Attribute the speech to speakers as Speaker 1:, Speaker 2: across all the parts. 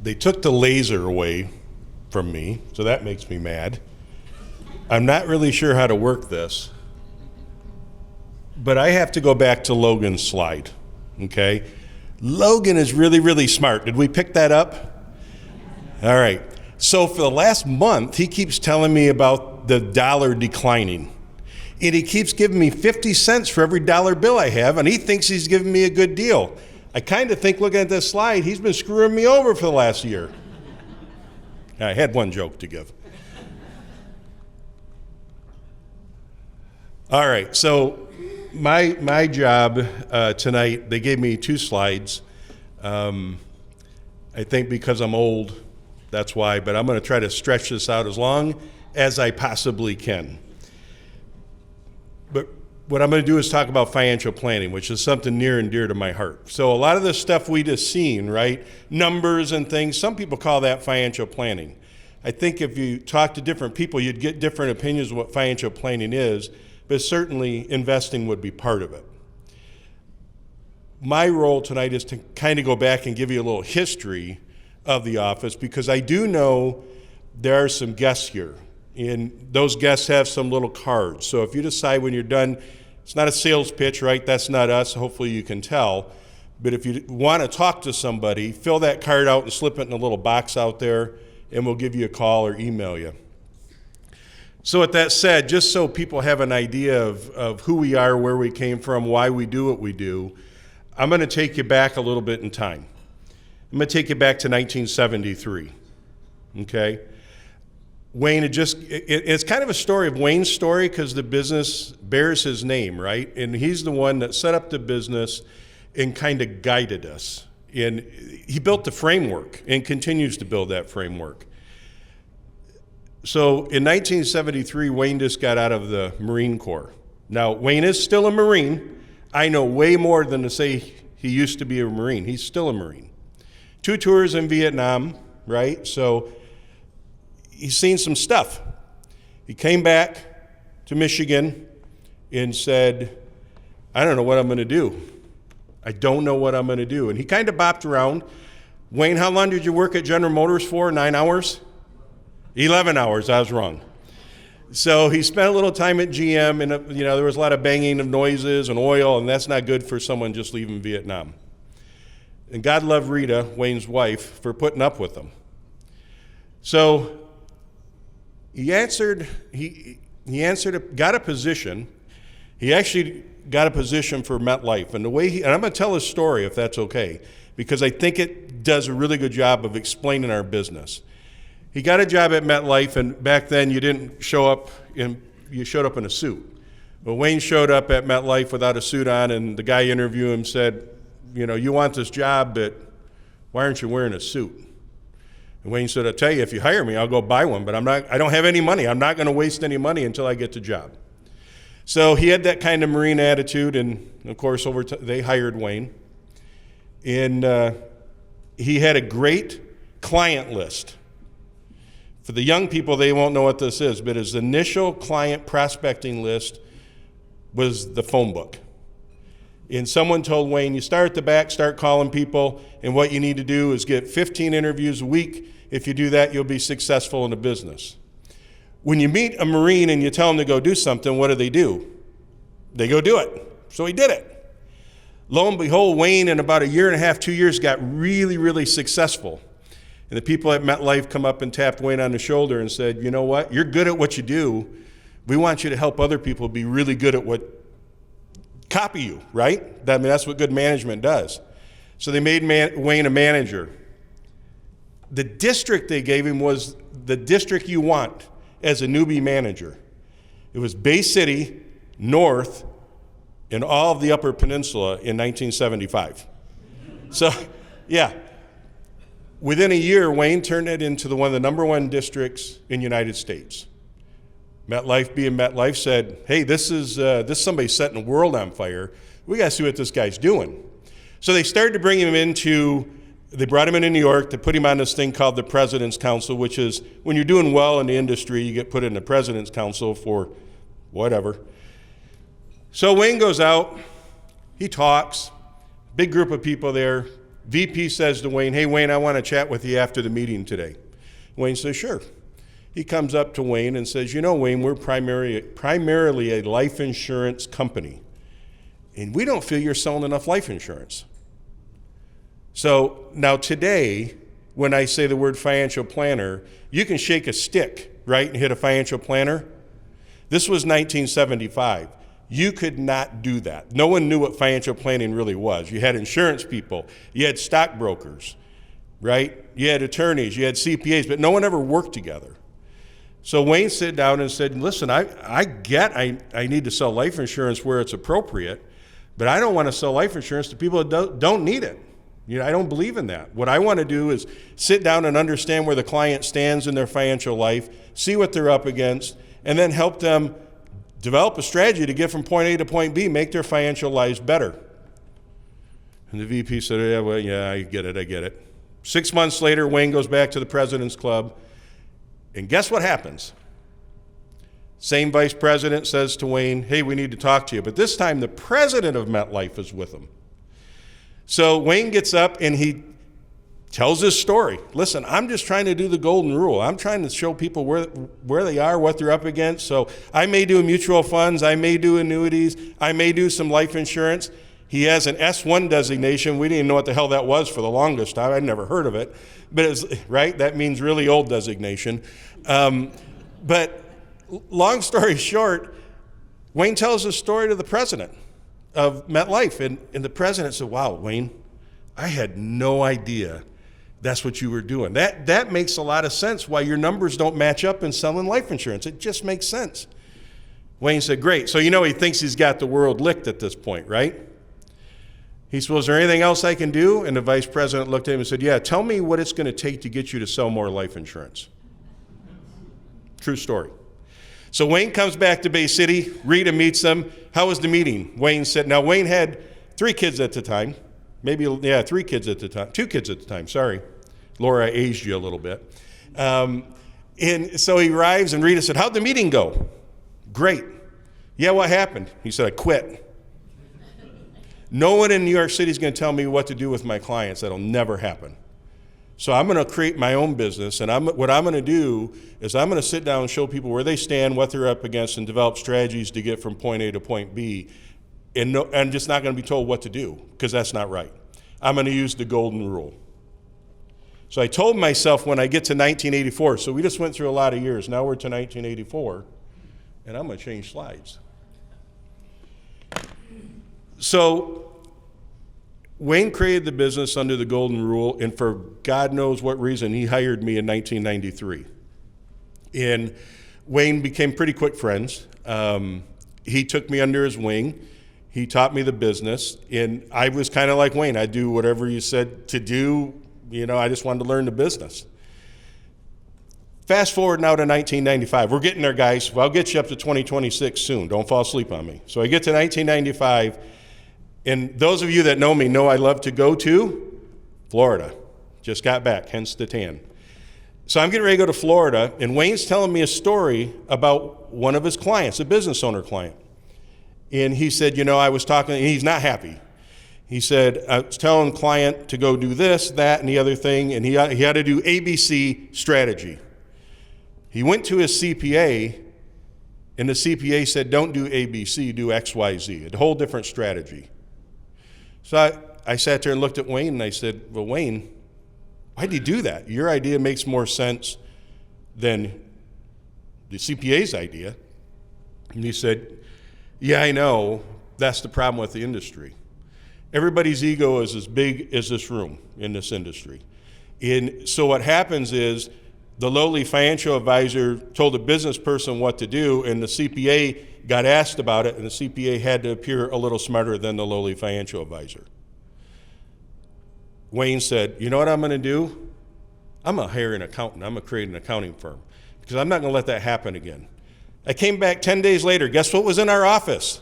Speaker 1: They took the laser away from me, so that makes me mad. I'm not really sure how to work this, but I have to go back to Logan's slide, okay? Logan is really, really smart. Did we pick that up? All right. So for the last month, he keeps telling me about the dollar declining. And he keeps giving me 50 cents for every dollar bill I have, and he thinks he's giving me a good deal. I kind of think, looking at this slide, he's been screwing me over for the last year. I had one joke to give. All right, so my job tonight, they gave me 2 slides. I think because I'm old, that's why, but I'm going to try to stretch this out as long as I possibly can. But what I'm going to do is talk about financial planning, which is something near and dear to my heart. So a lot of the stuff we just seen, right, numbers and things, some people call that financial planning. I think if you talk to different people, you'd get different opinions of what financial planning is, but certainly investing would be part of it. My role tonight is to kind of go back and give you a little history of the office, because I do know there are some guests here, and those guests have some little cards. So if you decide when you're done, it's not a sales pitch, right? That's not us. Hopefully you can tell. But if you want to talk to somebody, fill that card out and slip it in a little box out there, and we'll give you a call or email you. So with that said, just so people have an idea of who we are, where we came from, why we do what we do, I'm going to take you back a little bit in time. I'm going to take you back to 1973, okay? Wayne had it's kind of a story of Wayne's story because the business bears his name, right? And he's the one that set up the business and kind of guided us. And he built the framework and continues to build that framework. So in 1973, Wayne just got out of the Marine Corps. Now, Wayne is still a Marine. I know way more than to say he used to be a Marine. He's still a Marine. 2 tours in Vietnam, right? So he's seen some stuff. He came back to Michigan and said, I don't know what I'm going to do. I don't know what I'm going to do. And he kind of bopped around. Wayne, how long did you work at General Motors for? 9 hours? 11 hours. I was wrong. So he spent a little time at GM, and there was a lot of banging of noises and oil, and that's not good for someone just leaving Vietnam. And God love Rita, Wayne's wife, for putting up with him. So he got a position. He actually got a position for MetLife. And and I'm going to tell his story if that's okay, because I think it does a really good job of explaining our business. He got a job at MetLife, and back then you didn't show up you showed up in a suit. But Wayne showed up at MetLife without a suit on, and the guy interviewed him, said, you want this job, but why aren't you wearing a suit? And Wayne said, I'll tell you, if you hire me, I'll go buy one, but I don't have any money. I'm not going to waste any money until I get the job. So he had that kind of Marine attitude, and of course, they hired Wayne. And he had a great client list. For the young people, they won't know what this is, but his initial client prospecting list was the phone book. And someone told Wayne, you start at the back, start calling people, and what you need to do is get 15 interviews a week. If you do that, you'll be successful in the business. When you meet a Marine and you tell them to go do something, what do? They go do it. So he did it. Lo and behold, Wayne, in about 1.5 years, 2 years, got really, really successful. And the people at MetLife come up and tapped Wayne on the shoulder and said, you know what? You're good at what you do. We want you to help other people be really good at copy you, right? That's what good management does. So they made Wayne a manager. The district they gave him was the district you want as a newbie manager. It was Bay City, North, and all of the Upper Peninsula in 1975. So, yeah. Within a year, Wayne turned it into one of the #1 districts in the United States. MetLife, being MetLife, said, hey, this is somebody setting the world on fire. We got to see what this guy's doing. So they started to bring him they brought him into New York to put him on this thing called the President's Council, which is when you're doing well in the industry, you get put in the President's Council for whatever. So Wayne goes out, he talks, big group of people there, VP says to Wayne, hey, Wayne, I want to chat with you after the meeting today. Wayne says, sure. He comes up to Wayne and says, you know, Wayne, we're primarily a life insurance company, and we don't feel you're selling enough life insurance. So now today, when I say the word financial planner, you can shake a stick, right, and hit a financial planner. This was 1975. You could not do that. No one knew what financial planning really was. You had insurance people, you had stockbrokers, right? You had attorneys, you had CPAs, but no one ever worked together. So Wayne sat down and said, listen, I need to sell life insurance where it's appropriate, but I don't want to sell life insurance to people that don't need it. You know, I don't believe in that. What I want to do is sit down and understand where the client stands in their financial life, see what they're up against, and then help them develop a strategy to get from point A to point B, make their financial lives better. And the VP said, yeah, I get it. 6 months later, Wayne goes back to the President's Club, and guess what happens? Same vice president says to Wayne, hey, we need to talk to you. But this time, the president of MetLife is with him. So Wayne gets up and he tells his story. Listen, I'm just trying to do the golden rule. I'm trying to show people where they are, what they're up against. So I may do mutual funds, I may do annuities, I may do some life insurance. He has an S1 designation. We didn't even know what the hell that was for the longest time. I'd never heard of it. But it's, right, that means really old designation. But long story short, Wayne tells his story to the president of MetLife. And the president said, wow, Wayne, I had no idea that's what you were doing. That makes a lot of sense why your numbers don't match up in selling life insurance. It just makes sense. Wayne said, great. So you know he thinks he's got the world licked at this point, right? He said, well, is there anything else I can do? And the vice president looked at him and said, yeah, tell me what it's going to take to get you to sell more life insurance. True story. So Wayne comes back to Bay City. Rita meets him. How was the meeting? Wayne said, now Wayne had 3 kids at the time. 3 kids at the time. 2 kids at the time, sorry. Laura, I aged you a little bit. And so he arrives and Rita said, how'd the meeting go? Great. Yeah, what happened? He said, I quit. No one in New York City is going to tell me what to do with my clients. That'll never happen. So I'm going to create my own business, and what I'm going to do is I'm going to sit down and show people where they stand, what they're up against, and develop strategies to get from point A to point B. And I'm just not going to be told what to do, because that's not right. I'm going to use the golden rule. So I told myself when I get to 1984, so we just went through a lot of years. Now we're to 1984, and I'm going to change slides. So Wayne created the business under the golden rule, and for God knows what reason, he hired me in 1993. And Wayne became pretty quick friends. He took me under his wing. He taught me the business, and I was kind of like Wayne. I do whatever you said to do. You know, I just wanted to learn the business. Fast forward now to 1995. We're getting there, guys. Well, I'll get you up to 2026 soon. Don't fall asleep on me. So I get to 1995, and those of you that know me know I love to go to Florida. Just got back, hence the tan. So I'm getting ready to go to Florida, and Wayne's telling me a story about one of his clients, a business owner client. And he said, you know, I was talking, and he's not happy. He said, I was telling the client to go do this, that, and the other thing, and he had to do ABC strategy. He went to his CPA, and the CPA said, don't do ABC, do XYZ, a whole different strategy. So I sat there and looked at Wayne, and I said, well, Wayne, why'd you do that? Your idea makes more sense than the CPA's idea. And he said, yeah, I know. That's the problem with the industry. Everybody's ego is as big as this room in this industry. And so what happens is the lowly financial advisor told the business person what to do, and the CPA got asked about it, and the CPA had to appear a little smarter than the lowly financial advisor. Wayne said, you know what I'm going to do? I'm going to hire an accountant. I'm going to create an accounting firm because I'm not going to let that happen again. I came back 10 days later. Guess what was in our office?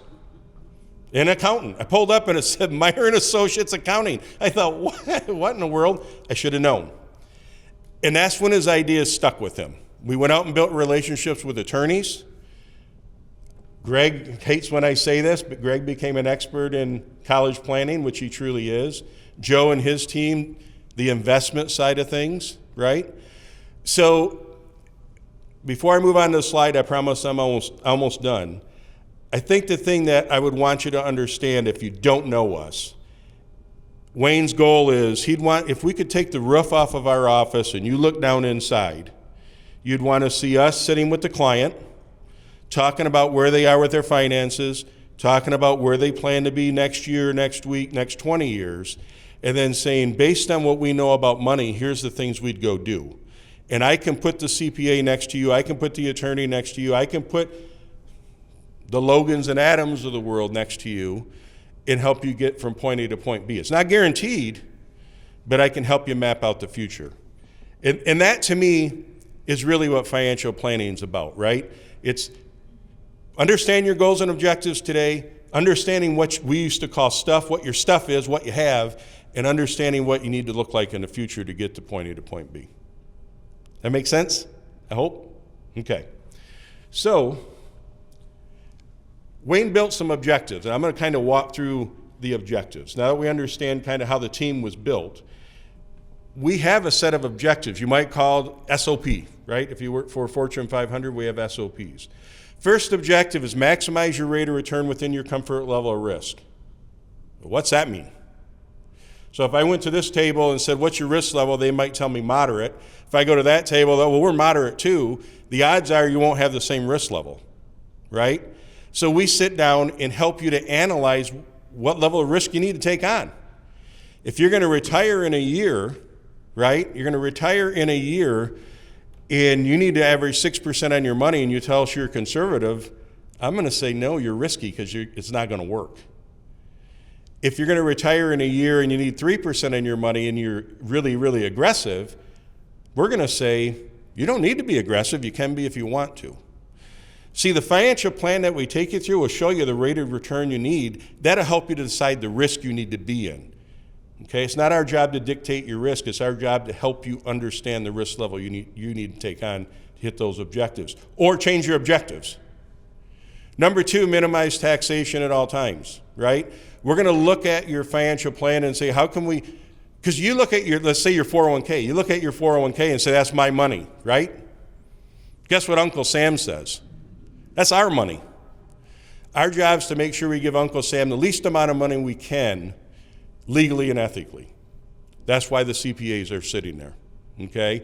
Speaker 1: An accountant. I pulled up and it said Meyer & Associates Accounting. I thought, what in the world? I should have known. And that's when his ideas stuck with him. We went out and built relationships with attorneys. Greg hates when I say this, but Greg became an expert in college planning, which he truly is. Joe and his team, the investment side of things, right? So before I move on to the slide, I promise I'm almost done. I think the thing that I would want you to understand if you don't know us, Wayne's goal is he'd want, if we could take the roof off of our office and you look down inside, you'd want to see us sitting with the client, talking about where they are with their finances, talking about where they plan to be next year, next week, next 20 years, and then saying, based on what we know about money, here's the things we'd go do. And I can put the CPA next to you, I can put the attorney next to you, I can put the Logans and Adams of the world next to you and help you get from point A to point B. It's not guaranteed, but I can help you map out the future. And that, to me, is really what financial planning is about, right? It's understand your goals and objectives today, understanding what we used to call stuff, what your stuff is, what you have, and understanding what you need to look like in the future to get to point A to point B. That make sense? I hope? Okay. So, Wayne built some objectives, and I'm going to kind of walk through the objectives. Now that we understand kind of how the team was built, we have a set of objectives. You might call SOP, right? If you work for Fortune 500, we have SOPs. First objective is maximize your rate of return within your comfort level of risk. What's that mean? So if I went to this table and said, what's your risk level? They might tell me moderate. If I go to that table, well, we're moderate too. The odds are you won't have the same risk level, right? So we sit down and help you to analyze what level of risk you need to take on. If you're going to retire in a year, right? You're going to retire in a year and you need to average 6% on your money and you tell us you're conservative, I'm going to say, no, you're risky because it's not going to work. If you're going to retire in a year and you need 3% on your money and you're really, really aggressive, we're going to say, you don't need to be aggressive. You can be if you want to. See, the financial plan that we take you through will show you the rate of return you need. That'll help you to decide the risk you need to be in. Okay, it's not our job to dictate your risk. It's our job to help you understand the risk level you need to take on to hit those objectives or change your objectives. Number 2, minimize taxation at all times, right? We're going to look at your financial plan and say, how can we, because you look at your, let's say your 401k, you look at your 401k and say, that's my money, right? Guess what Uncle Sam says? That's our money. Our job is to make sure we give Uncle Sam the least amount of money we can, legally and ethically. That's why the CPAs are sitting there, okay?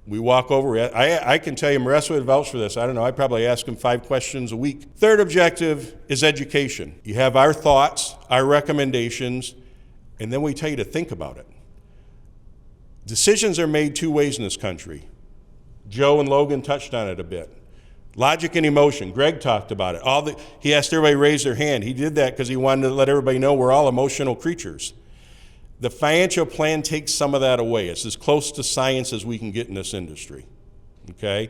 Speaker 1: We walk over, I can tell you, Marissa would vouch for this. I don't know, I probably ask him 5 questions a week. Third objective is education. You have our thoughts, our recommendations, and then we tell you to think about it. Decisions are made 2 ways in this country. Joe and Logan touched on it a bit. Logic and emotion. Greg talked about it. He asked everybody to raise their hand. He did that because he wanted to let everybody know we're all emotional creatures. The financial plan takes some of that away. It's as close to science as we can get in this industry, okay?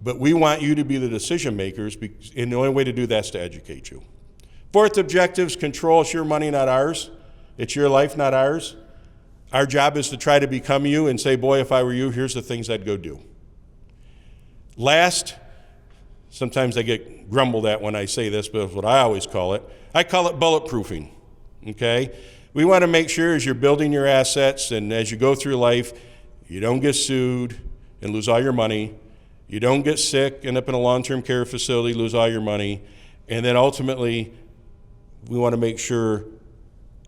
Speaker 1: But we want you to be the decision makers, and the only way to do that is to educate you. Fourth objective is control. It's your money, not ours. It's your life, not ours. Our job is to try to become you and say, boy, if I were you, here's the things I'd go do. Last, sometimes I get grumbled at when I say this, but it's what I always call it. I call it bulletproofing, okay? We want to make sure as you're building your assets and as you go through life, you don't get sued and lose all your money. You don't get sick, end up in a long-term care facility, lose all your money. And then ultimately, we want to make sure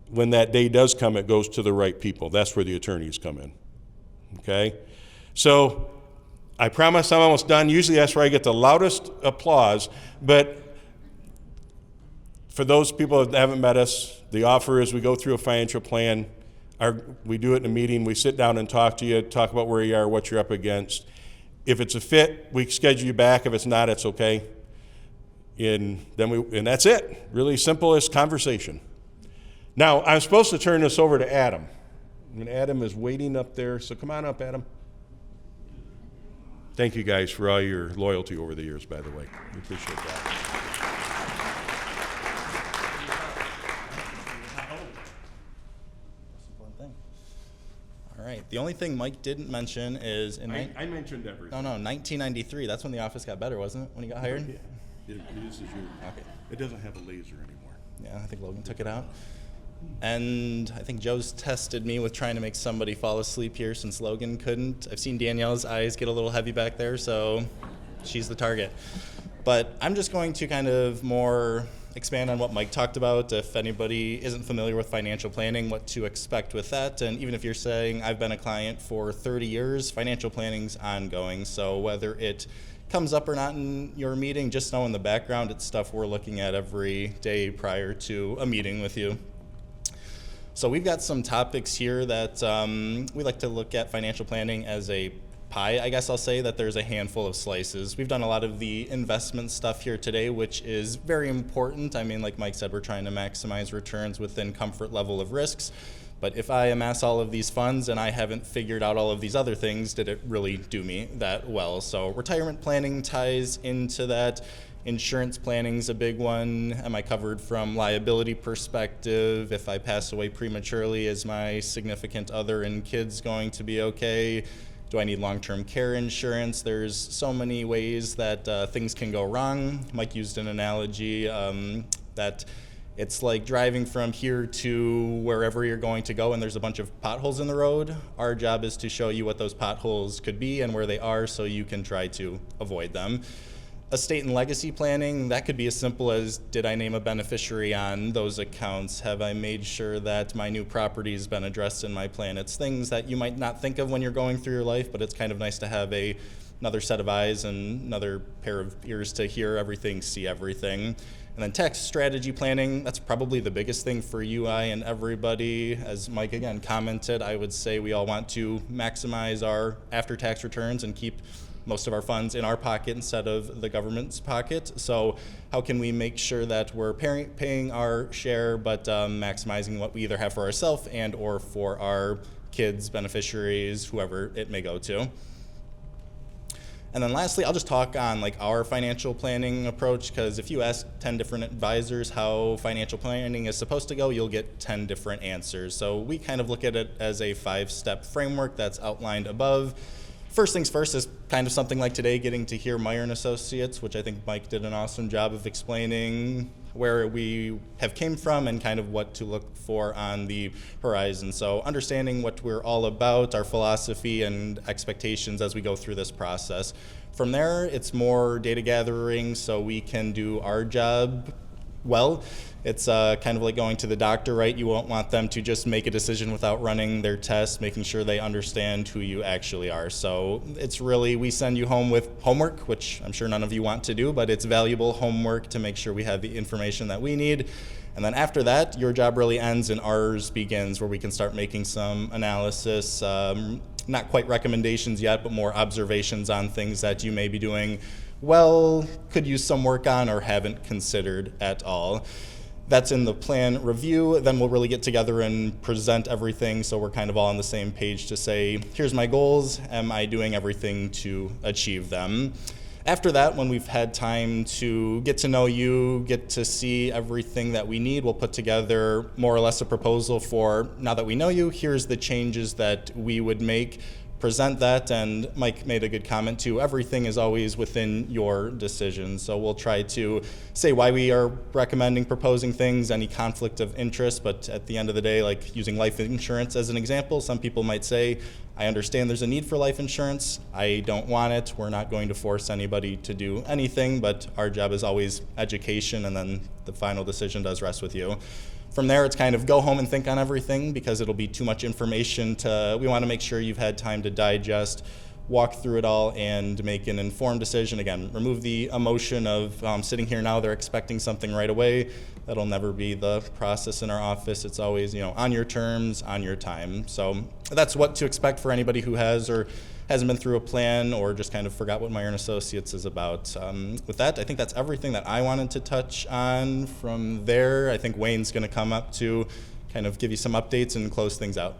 Speaker 1: when that day does come, it goes to the right people. That's where the attorneys come in, okay? So I promise I'm almost done. Usually that's where I get the loudest applause, but for those people that haven't met us, the offer is we go through a financial plan. We do it in a meeting. We sit down and talk to you, talk about where you are, what you're up against. If it's a fit, we schedule you back. If it's not, it's okay. And that's it. Really simple as conversation. Now, I'm supposed to turn this over to Adam. And Adam is waiting up there, so come on up, Adam. Thank you guys for all your loyalty over the years, by the way. We appreciate that.
Speaker 2: All right. The only thing Mike didn't mention is
Speaker 1: I mentioned everything.
Speaker 2: No, 1993. That's when the office got better, wasn't it? When he got hired?
Speaker 1: Yeah. This is you.
Speaker 2: Okay.
Speaker 1: It doesn't have a laser anymore.
Speaker 2: Yeah, I think Logan took it out. And I think Joe's tested me with trying to make somebody fall asleep here since Logan couldn't. I've seen Danielle's eyes get a little heavy back there, so she's the target. But I'm just going to kind of more expand on what Mike talked about. If anybody isn't familiar with financial planning, what to expect with that. And even if you're saying, I've been a client for 30 years, financial planning's ongoing. So whether it comes up or not in your meeting, just know in the background it's stuff we're looking at every day prior to a meeting with you. So we've got some topics here that we like to look at financial planning as a pie. I guess I'll say that there's a handful of slices. We've done a lot of the investment stuff here today, which is very important. I mean, like Mike said, we're trying to maximize returns within comfort level of risks. But if I amass all of these funds and I haven't figured out all of these other things, did it really do me that well? So retirement planning ties into that. Insurance planning's a big one. Am I covered from liability perspective? If I pass away prematurely, is my significant other and kids going to be okay? Do I need long-term care insurance? There's so many ways that things can go wrong. Mike used an analogy that it's like driving from here to wherever you're going to go and there's a bunch of potholes in the road. Our job is to show you what those potholes could be and where they are so you can try to avoid them. Estate and legacy planning, that could be as simple as, did I name a beneficiary on those accounts? Have I made sure that my new property's been addressed in my plan? It's things that you might not think of when you're going through your life, but it's kind of nice to have another set of eyes and another pair of ears to hear everything, see everything. And then tax strategy planning, that's probably the biggest thing for you, I, and everybody. As Mike again commented, I would say we all want to maximize our after-tax returns and keep most of our funds in our pocket instead of the government's pocket. So how can we make sure that we're paying our share but maximizing what we either have for ourselves and or for our kids, beneficiaries, whoever it may go to. And then lastly, I'll just talk on like our financial planning approach, because if you ask 10 different advisors how financial planning is supposed to go, you'll get 10 different answers. So we kind of look at it as a 5-step framework that's outlined above. First things first is kind of something like today, getting to hear Meyer & Associates, which I think Mike did an awesome job of explaining where we have came from and kind of what to look for on the horizon. So understanding what we're all about, our philosophy and expectations as we go through this process. From there, it's more data gathering so we can do our job well. It's kind of like going to the doctor, right? You won't want them to just make a decision without running their tests, making sure they understand who you actually are. So it's really, we send you home with homework, which I'm sure none of you want to do, but it's valuable homework to make sure we have the information that we need. And then after that, your job really ends and ours begins, where we can start making some analysis, not quite recommendations yet, but more observations on things that you may be doing well, could use some work on, or haven't considered at all. That's in the plan review. Then we'll really get together and present everything so we're kind of all on the same page to say, here's my goals, am I doing everything to achieve them? After that, when we've had time to get to know you, get to see everything that we need, we'll put together more or less a proposal for, now that we know you, here's the changes that we would make, present that. And Mike made a good comment too, everything is always within your decision. So we'll try to say why we are recommending, proposing things, any conflict of interest, but at the end of the day, like using life insurance as an example, some people might say, I understand there's a need for life insurance, I don't want it, we're not going to force anybody to do anything, but our job is always education, and then the final decision does rest with you. From there, it's kind of go home and think on everything, because it'll be too much information we want to make sure you've had time to digest, walk through it all, and make an informed decision. Again, remove the emotion of sitting here now, they're expecting something right away. That'll never be the process in our office. It's always, on your terms, on your time. So that's what to expect for anybody who has or hasn't been through a plan or just kind of forgot what Meyer & Associates is about. With that, I think that's everything that I wanted to touch on. From there, I think Wayne's going to come up to kind of give you some updates and close things out.